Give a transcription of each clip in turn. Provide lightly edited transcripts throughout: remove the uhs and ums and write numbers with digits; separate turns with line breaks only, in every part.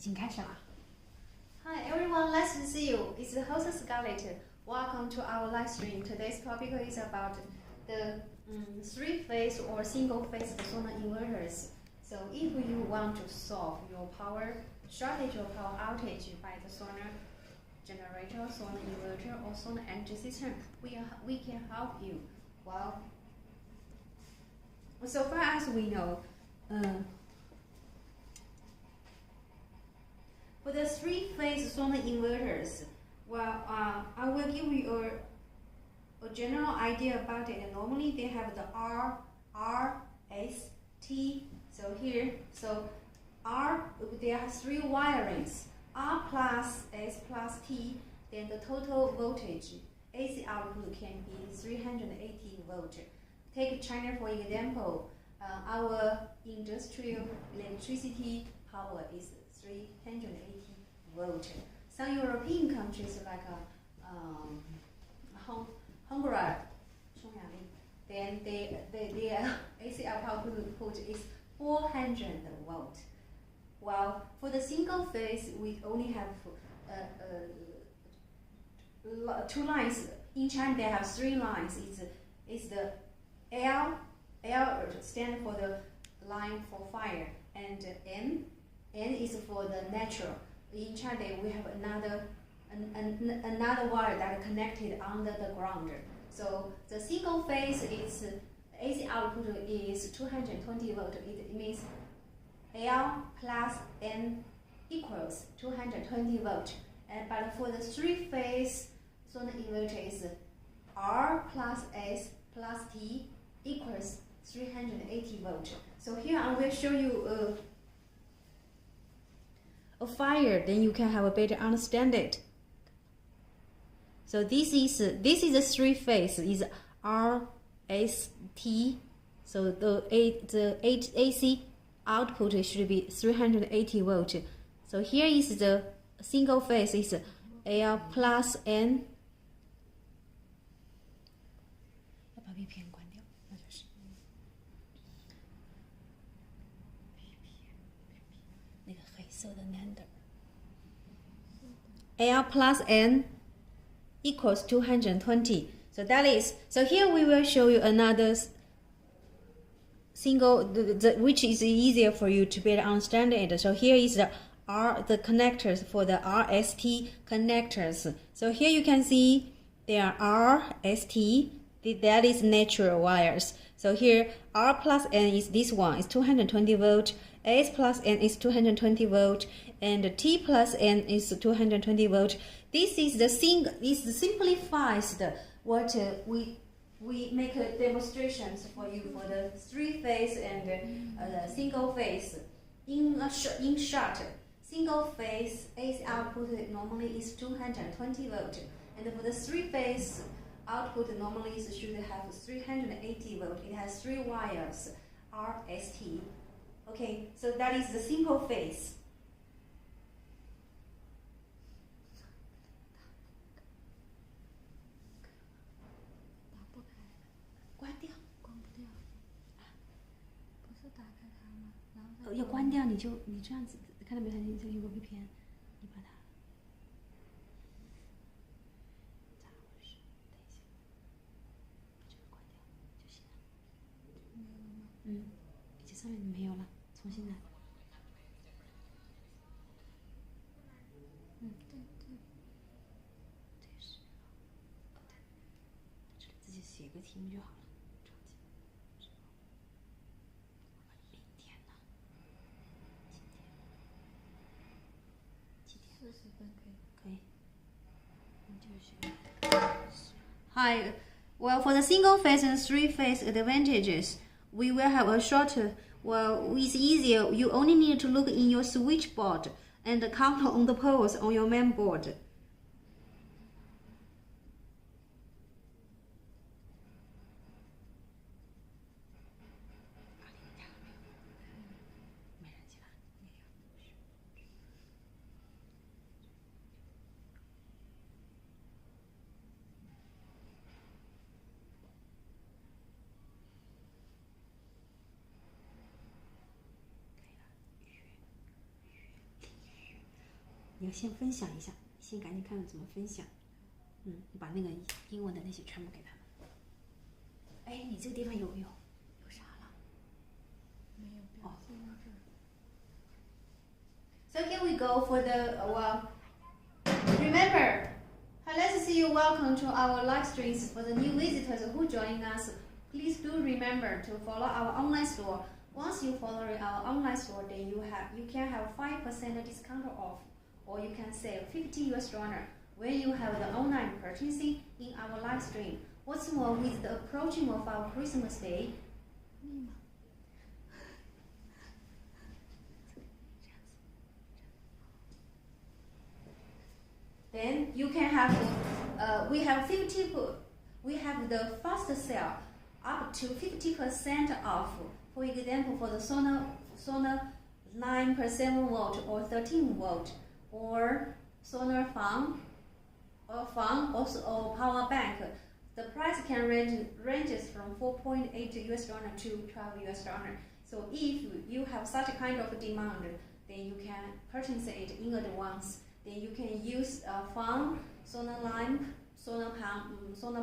经开始了。
Hi everyone, nice to see you. It's the host Scarlett. Welcome to our live stream. Today's topic is about the three-phase or single-phase solar inverters. So if you want to solve your power shortage or power outage by the solar generator, solar inverter, or solar energy system, we can help you. Well, so far as we know, for the three-phase solar inverters, well, I will give you a general idea about it. Normally, they have the R, S, T. So here, R, there are three wirings. R plus S plus T. Then the total voltage, AC output can be 380 volt. Take China for example. Our industrial electricity power is 380 volt. Some European countries like Hungary, then their AC output is 400 volt. While for the single phase, we only have two lines. In China, they have three lines. It's the L stands for the line for fire, and N is for the natural. In China, we have another wire that is connected under the ground. So the single phase is AC output is 220 volt. It means L plus N equals 220 volt. But for the three-phase solar inverter is R plus S plus T equals 380 volt. So here I will show you a fire, then you can have a better understand it. So this is a three-phase is R S T. So the AC output should be 380 volt. So here is the single phase is L plus N.
要把 VPN 关掉，那就是。那个黑色的 Nander。L
plus N equals 220. So that is, so here we will show you another single, which is easier for you to better understand it. So here is the connectors for the RST connectors. So here you can see there are RST, that is natural wires. So here R plus N is this one, is 220 volt, S plus N is 220 volt, and T plus N is 220 volt. This is the simplifies what we make demonstrations for you for the three-phase and the single-phase. In short, single-phase AC output normally is 220 volt, and for the three-phase output normally should have 380 volt. It has three wires, R, S, T. Okay, so that is the simple phase.
Oh, 要关掉你这样子，看到没有？你这里有个 VPN， 你把它。咋回事？等一下，把这个关掉就行了。笔记上面没有了，重新来。对，这是。这里自己写个题目就好了。
Hi. Well, for the single phase and three phase advantages, we will have a shorter. Well, it's easier. You only need to look in your switchboard and count on the poles on your main board.
你要先分享一下，先赶紧看看怎么分享。你把那个英文的那些全部给他们。哎，你这个地方有啥了？
没有表现到这儿。
So here we go for the remember, let's see you. Welcome to our live streams. For the new visitors who join us, please do remember to follow our online store. Once you follow our online store, then you can have 5% discount off, or you can save $50 when you have the online purchasing in our live stream. What's more, with the approaching of our Christmas Day, then you can have we have the fast sale up to 50% off. For example, for the Sonar 9.7 volt or 13 volt, or Sonar Fan or power bank. The price can ranges from $4.8 to $12. So if you have such a kind of demand, then you can purchase it in advance. Then you can use a fan, solar lamp, solar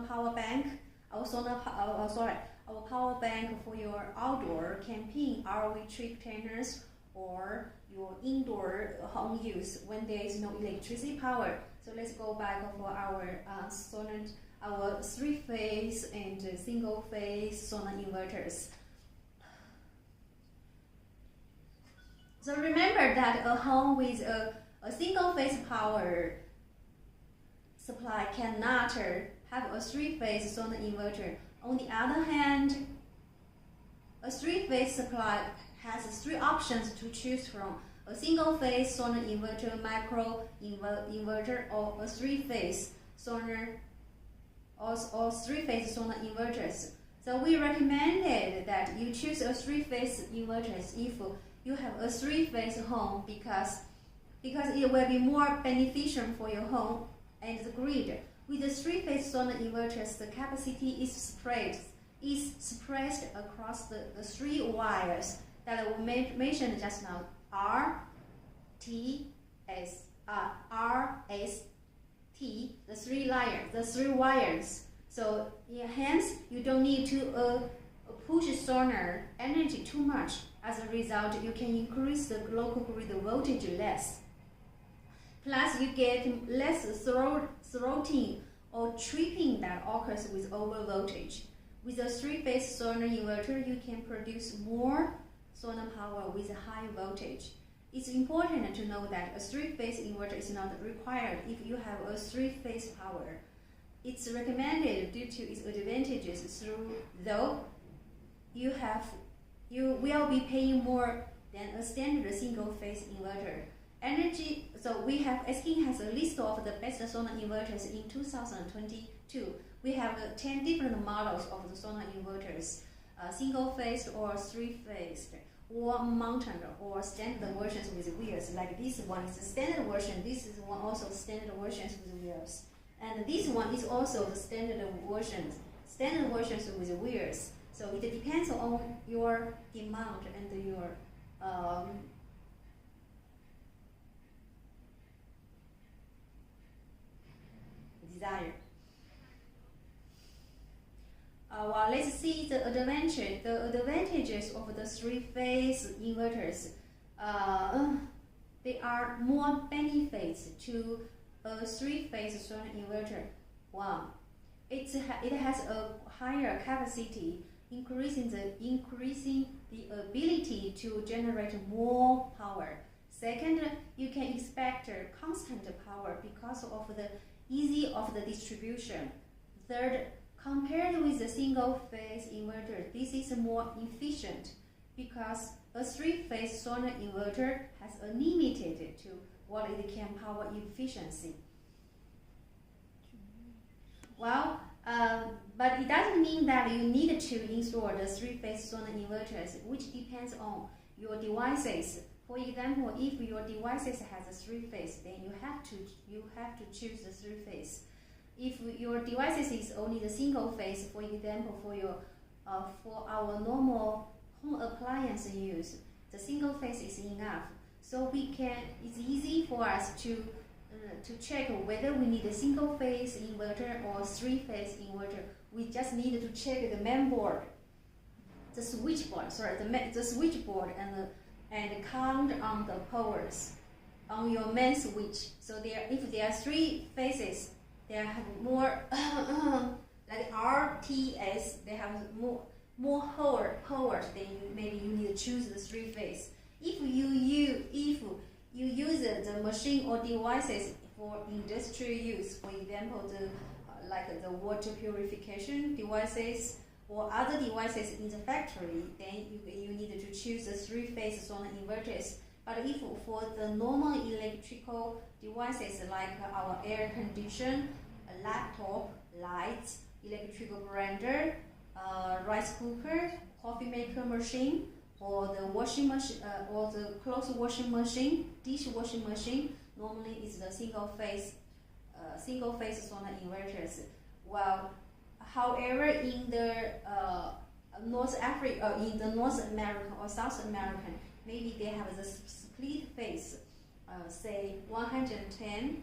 power bank, or our power bank for your outdoor camping, RV trip planners, or your indoor home use when there is no electricity power. So let's go back for our our 3-phase and single-phase solar inverters. So remember that a home with a single-phase power supply cannot have a 3-phase solar inverter. On the other hand, a 3-phase supply has 3 options to choose from: a single-phase solar inverter, micro inverter, or a 3-phase solar or 3-phase solar inverters. So we recommended that you choose a 3-phase inverters if you have a 3-phase home because it will be more beneficial for your home and the grid. With the 3-phase solar inverters, the capacity is spread across the 3 wires that we mentioned just now: R, T, S, T, the 3 wires. So hence you don't need to push solar energy too much. As a result, you can increase the local grid voltage less. Plus, you get less throttling or tripping that occurs with over voltage. With a 3-phase solar inverter, you can produce more solar power with high voltage. It's important to know that a 3-phase inverter is not required if you have a 3-phase power. It's recommended due to its advantages, though you will be paying more than a standard single-phase inverter. So Skin has a list of the best solar inverters in 2022. We have 10 different models of the solar inverters, single-phase or 3-phase, or mounted or standard versions with wheels. Like this one is the standard version. This is one also standard versions with wheels, and this one is also the standard versions with wheels. So it depends on your demand and your desire. Well, let's see the advantages of the 3-phase inverters. There are more benefits to a 3-phase solar inverter. One, it has a higher capacity, increasing the ability to generate more power. Second, you can expect constant power because of the ease of the distribution. Third, compared with the single-phase inverter, this is more efficient because a 3-phase solar inverter has a limited to what it can power efficiency. Well, but it doesn't mean that you need to install the 3-phase solar inverters, which depends on your devices. For example, if your devices has a 3-phase, then you have to choose the 3-phase. If your devices is only the single-phase, for example, for our normal home appliance use, the single-phase is enough. So it's easy for us to to check whether we need a single phase inverter or three-phase inverter. We just need to check the main board, the switchboard, the switchboard, and count on the powers on your main switch. So if there are three phases, they have more like RTS. They have more powers. Then maybe you need to choose the three phase. If you use the machine or devices for industrial use, for example, like the water purification devices or other devices in the factory, then you need to choose the three-phase solar inverters. But if for the normal electrical devices like our air conditioner, laptop, lights, electrical grinder, rice cooker, coffee maker machine, or the washing machine, or the clothes washing machine, dishwashing machine, normally it's the single phase solar inverters. Well, however, in the North Africa, in the North America or South American, maybe they have the split phase, say 110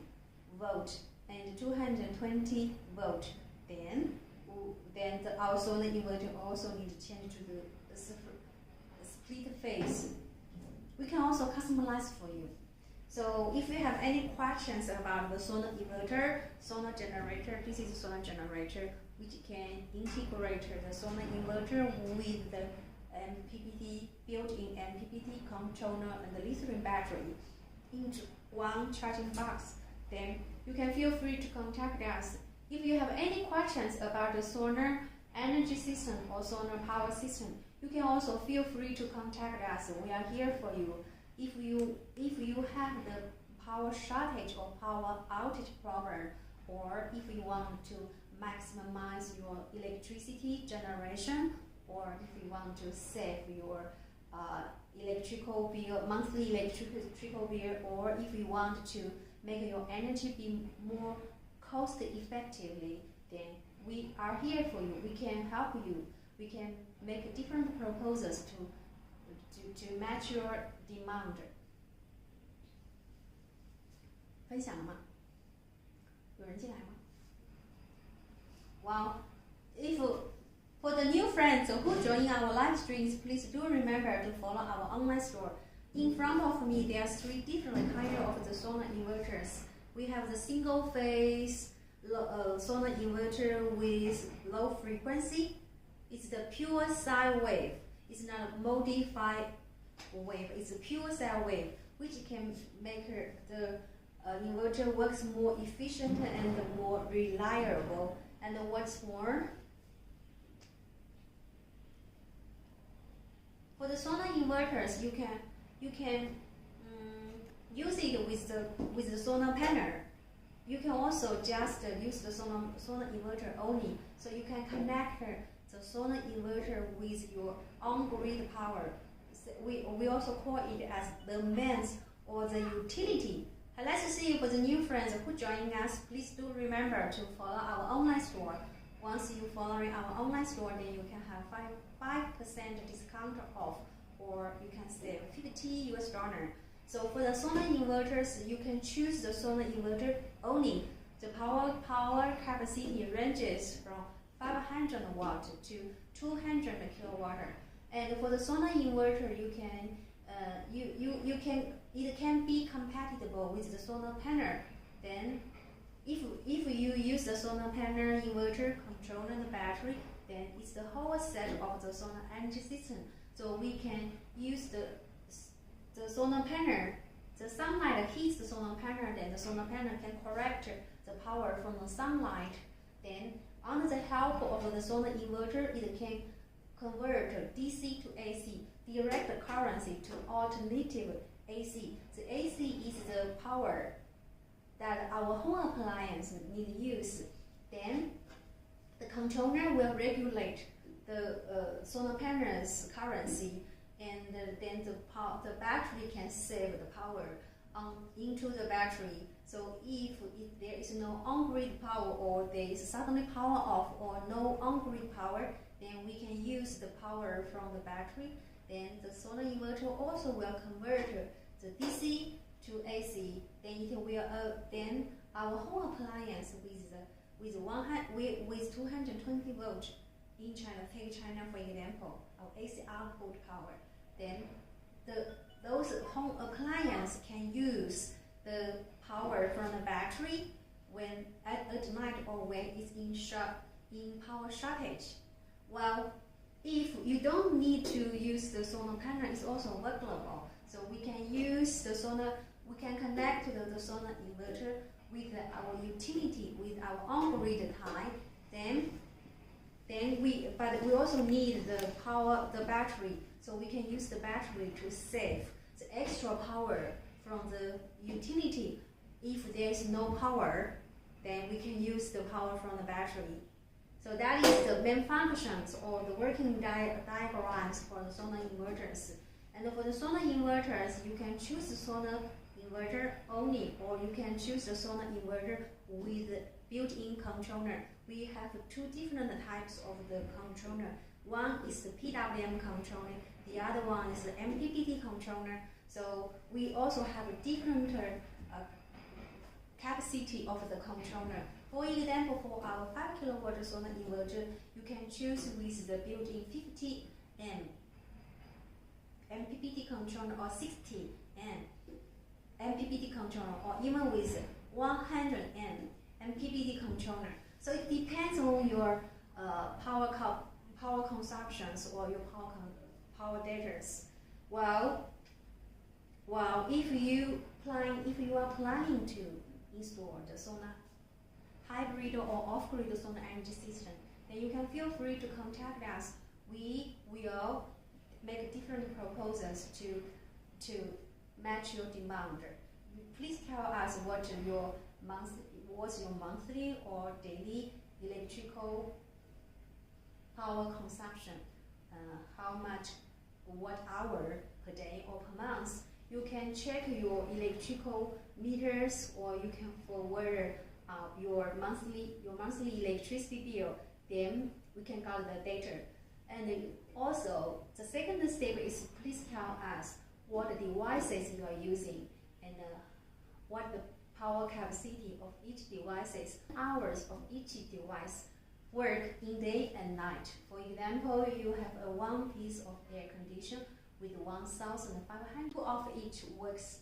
volt and 220 volt. Then our solar inverter also need to change to the split phase. We can also customize for you. So if you have any questions about the solar inverter, solar generator, this is a solar generator which can integrate the solar inverter with the MPPT, built-in MPPT controller and the lithium battery into one charging box. Then you can feel free to contact us. If you have any questions about the solar energy system or solar power system, you can also feel free to contact us. We are here for you. If you have the power shortage or power outage problem, or if you want to maximize your electricity generation, or if you want to save your electrical bill, monthly electrical bill, or if you want to make your energy be more cost effectively, then we are here for you. We can help you. We can make different proposals to match your demand. 分享了吗？有人进来吗？ Well, if for the new friends who join our live streams, please do remember to follow our online store. In front of me, there are three different kinds of the solar inverters. We have the single phase solar inverter with low frequency. It's the pure sine wave. It's not a modified wave. It's a pure sine wave, which can make the inverter works more efficient and more reliable. And what's more, for the solar inverters, you can use it with the solar panel. You can also just use the solar inverter only. So you can connect the solar inverter with your on-grid power. We also call it as the mains or the utility. And let's see for the new friends who join us, please do remember to follow our online store. Once you follow our online store, then you can have 5% discount off, or you can save $50 US. So for the solar inverters, you can choose the solar inverter only. The power capacity ranges from 500 watt to 200 kilowatt. And for the solar inverter, it can be compatible with the solar panel. Then, if you use the solar panel, inverter, controller, and the battery, then it's the whole set of the solar energy system. So we can use the solar panel. The sunlight heats the solar panel, then the solar panel can correct the power from the sunlight. Then, under the help of the solar inverter, it can convert DC to AC, direct current to alternative AC. The AC is the power that our home appliance need to use. Then the controller will regulate the solar panel's currency, and then the battery can save the power into the battery. So if there is no on-grid power, or there is suddenly power off, or no on-grid power, then we can use the power from the battery. Then the solar inverter also will convert the DC to AC. then it will then our whole appliance with 220 volts in China. Take China for example, our AC output power. Then those home appliances can use the power from the battery when at night or when it's in power shortage. Well, if you don't need to use the solar panel, it's also workable. So we can use the solar. We can connect the solar inverter with our utility, with our on-grid tie. But we also need the battery, so we can use the battery to save the extra power from the utility. If there is no power, then we can use the power from the battery. So that is the main functions or the working diagrams for the solar inverters. And for the solar inverters, you can choose the solar inverter only, or you can choose the solar inverter with built-in controller. We have two different types of the controller. One is the PWM controller, the other one is the MPPT controller. So we also have a different capacity of the controller. For example, for our 5 kilowatt solar inverter, you can choose with the built-in 50 amp MPPT controller or 60 amp MPPT controller, or even with 100 amp MPPT controller. So it depends on your power consumptions or your power datas. Well, if you are planning to install the solar hybrid or off-grid solar energy system, then you can feel free to contact us. We will make different proposals to match your demand. Please tell us what's your monthly or daily electrical power consumption, how much, what hour per day or per month. You can check your electrical meters, or you can forward your monthly electricity bill. Then we can gather the data. And also, the second step is please tell us what devices you are using and what the power capacity of each devices, hours of each device work in day and night. For example, you have one piece of air conditioner with 1,500. Two of each works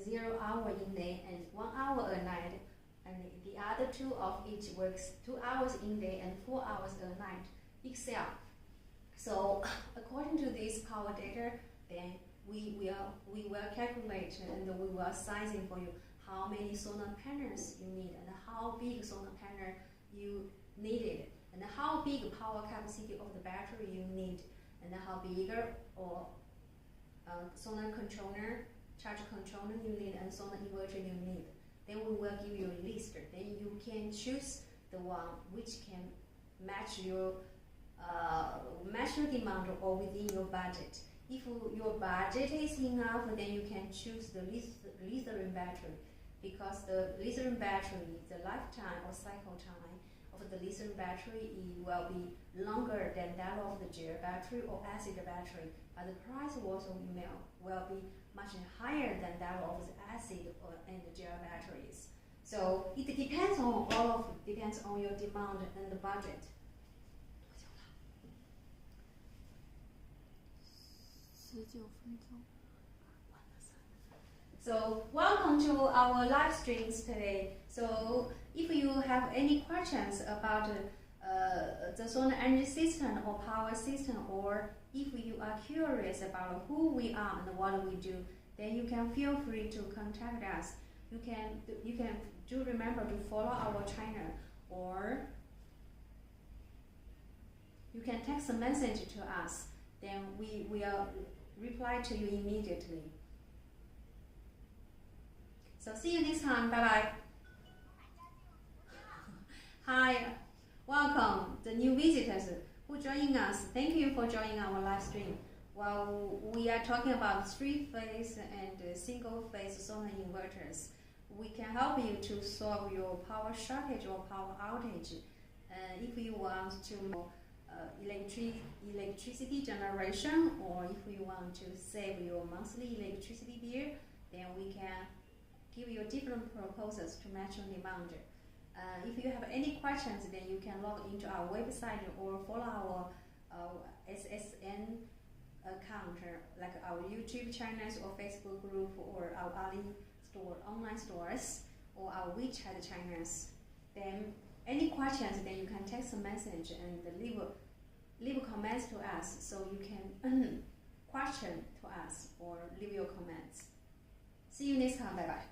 0 hour in day and 1 hour at night, and the other two of each works 2 hours in day and 4 hours at night. Excel. So according to this power data, then we will calculate and we will sizing for you how many solar panels you need and how big solar panel you needed and how big power capacity of the battery you need and how bigger or solar controller, charge controller you need and solar inverter you need. Then we will give you a list. Then you can choose the one which can match your demand or within your budget. If your budget is enough, then you can choose the lithium battery, because the lithium battery, the lifetime or cycle time of the lithium battery will be longer than that of the gel battery or acid battery, but the price also will be much higher than that of the acid and the gel batteries. So it depends on your demand and the budget. So welcome to our live streams today. So if you have any questions about the solar energy system or power system, or if you are curious about who we are and what we do, then you can feel free to contact us. You can do remember to follow our channel, or you can text a message to us. Then we will reply to you immediately. So see you next time. Bye bye. Hi, welcome the new visitors who joining us. Thank you for joining our live stream. Well, we are talking about 3-phase and single-phase solar inverters. We can help you to solve your power shortage or power outage. If you want to electricity generation, or if you want to save your monthly electricity bill, then we can give you different proposals to match your demand. If you have any questions, then you can log into our website or follow our SSN account, like our YouTube channels or Facebook group or our Ali store, online stores, or our WeChat channels. Then any questions, then you can text a message and leave comments to us, so you can question to us or leave your comments. See you next time. Bye bye.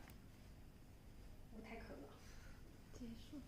我太渴了。
结束。